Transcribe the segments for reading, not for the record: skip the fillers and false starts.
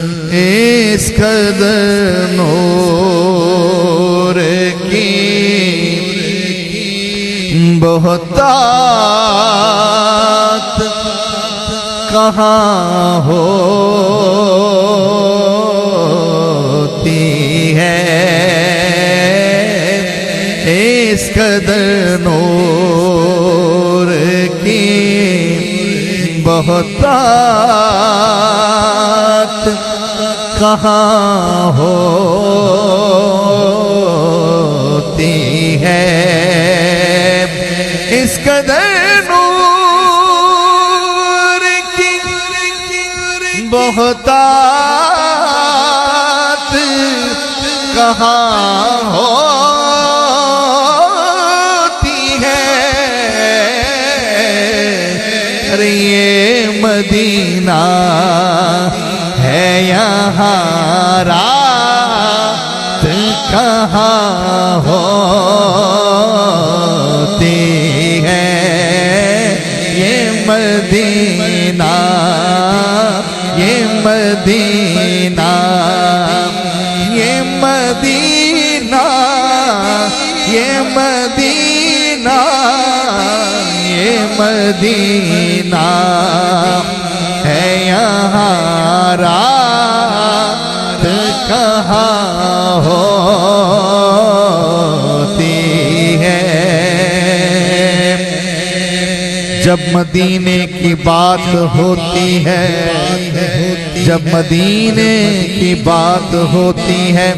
इस कदर नूर की बहुतात कहाँ होती है। इस कदर नूर की बहुतात कहाँ होती है। इस कदर नूर की बहुतात कहाँ होती है। अरे ये मदीना है यहाँ रात कहाँ होती है। ये मदीना ये मदीना ये मदीना ये मदीना ये मदीना है यहाँ रात कहाँ होती है। जब मदीने की बात होती है, जब मदीने की बात होती है,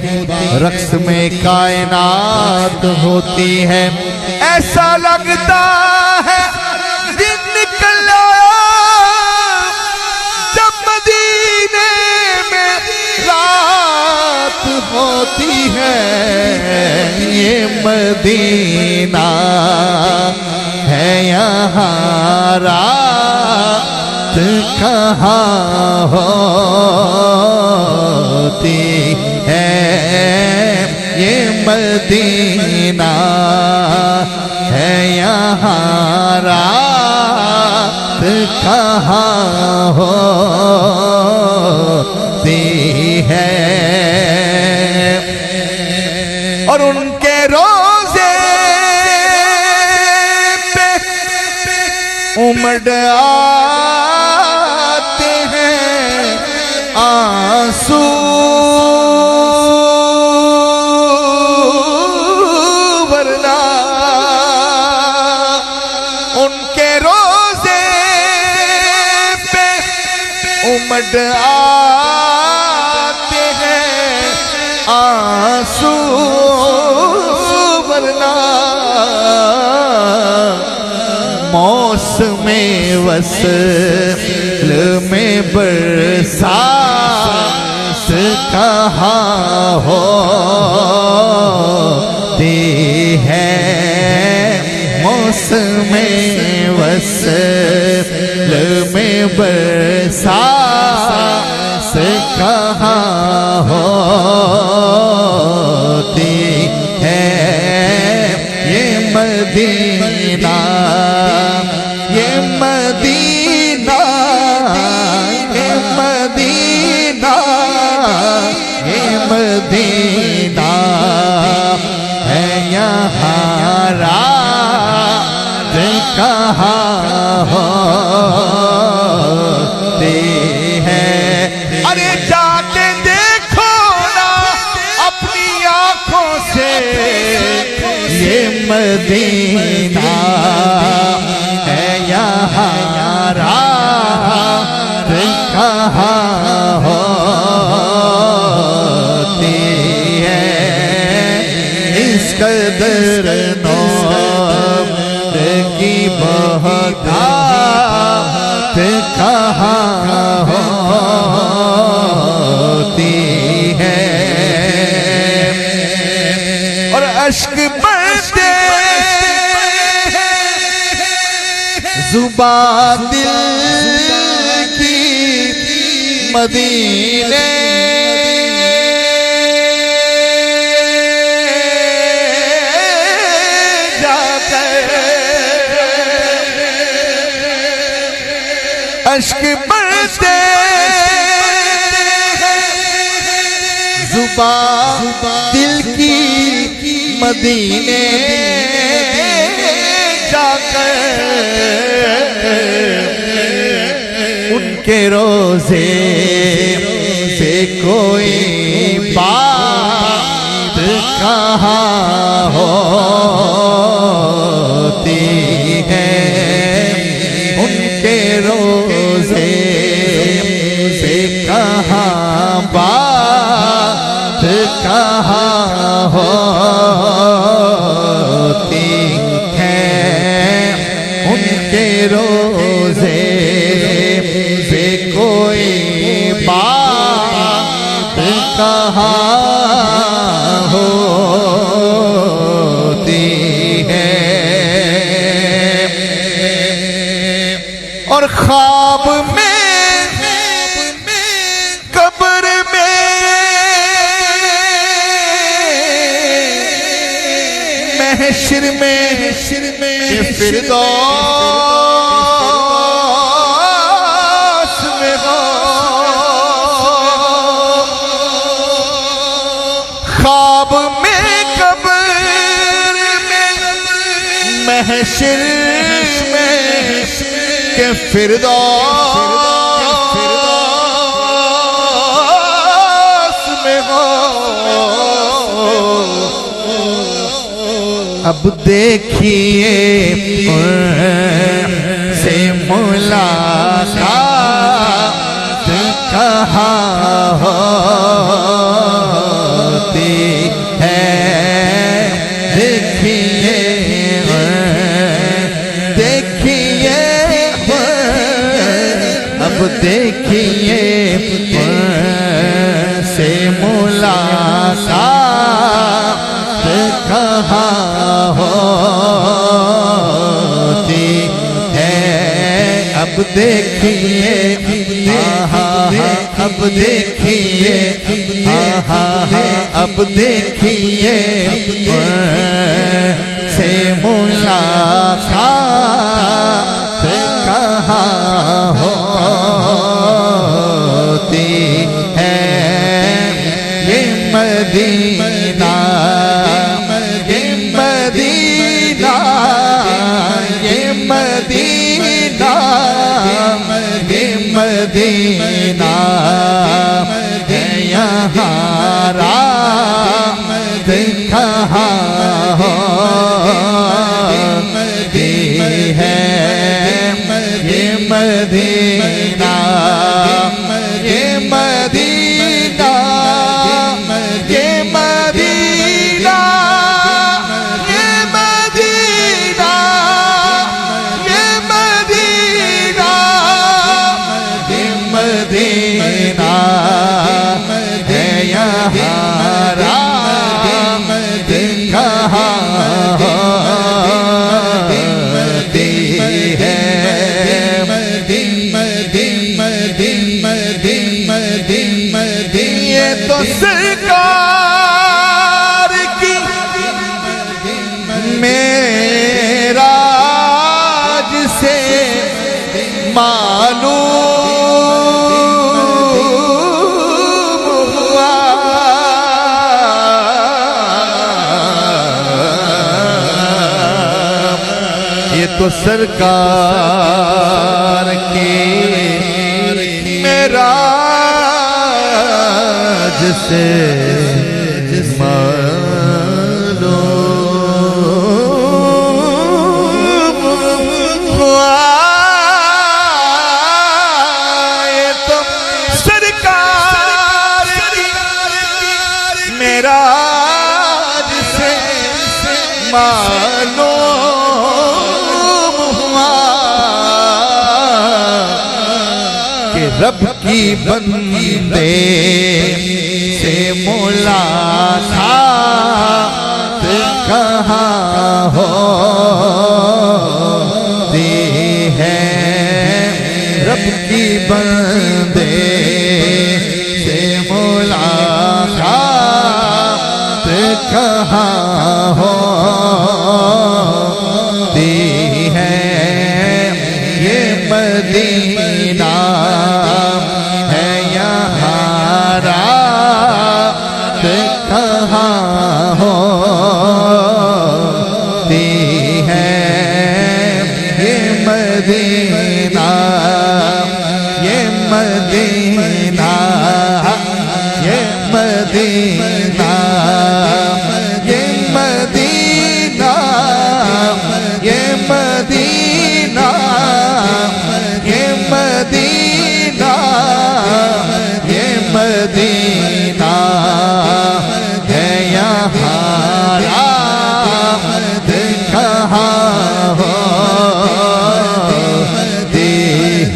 रक्स में कायनात होती है। ऐसा लगता है दिन निकल आया जब मदीने में रात होती है। ये मदीना है यहाँ रात कहाँ होती है। ये मदीना है यहाँ रात कहाँ होती है। और उनके रोज़े पे उमड़ आते हैं आंसू वरना उनके रोज़े पे उमड़ आते हैं आंसू वरना मौसमे वसल में बरसात कहाँ होती है। मौसमे वसल में बरसात कहाँ होती है। ये मदीना ये मदीना ये मदीना ये मदीना है यहाँ रात कहाँ होती है। अरे जाके देखो ना अपनी आँखों से ये मदीना है यहाँ रात कहाँ होती है। इस कदर नूर की बहुतात कहाँ होती है। और अश्क बरसते जुबा दिल की मदीने जाकर अश्क बरसते जुबा दिल की मदीने जाकर उनके रोजे पे कोई बात कहाँ होती है, उनके रोजे पे कहाँ बात कहाँ होती है, उनके रोजे पे कोई बात कहाँ होती है। और ख्वाब में कब्र में महशर में फिरदौस में हो, ख्वाब में कब्र में महशर में के फिरदौस में हो। अब देखिए से मुलाकात कहाँ होती है, देखिए देखिए अब देखिए से मुलाकात कहाँ होती है। अब देखिए अब देखिए अब देखिए से मुलाकात कहाँ होती है। ये मदीना ये मदीना ये मदीना ये मदीना है, यहाँ रात कहाँ होती है। ये मदीना ये मदीना ये मदीना ये मदीना ये मदीना ये मदीना है, यहाँ रात कहाँ होती है। ये तो सरकार की मेराज से मालूम हुआ, ये तो सरकार की मेराज से मालूम हुआ। ये तो सरकार की मेराज से मालूम हुआ कि रब की बंदे से मुलाकात कहाँ होती है। रब की बंदे से मुलाकात कहाँ होती है। ये मदीना है, यहाँ रात मदीना, ये मदीना, ये मदीना, ये मदीना, ये मदीना है यहाँ रात कहाँ होती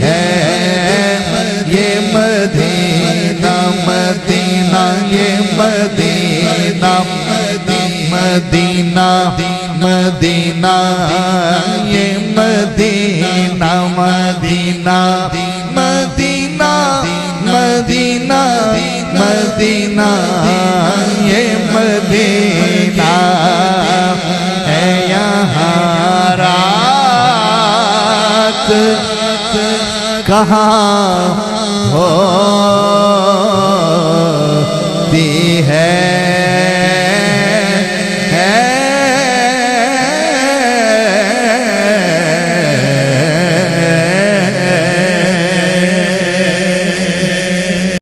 है। ये मदीना, मदीना, ये मदीना, मदीना, मदीना, ये मदीना, मदीना, मदीना, मदीना, मदीना, ये मदीना है यहाँ रात कहाँ हो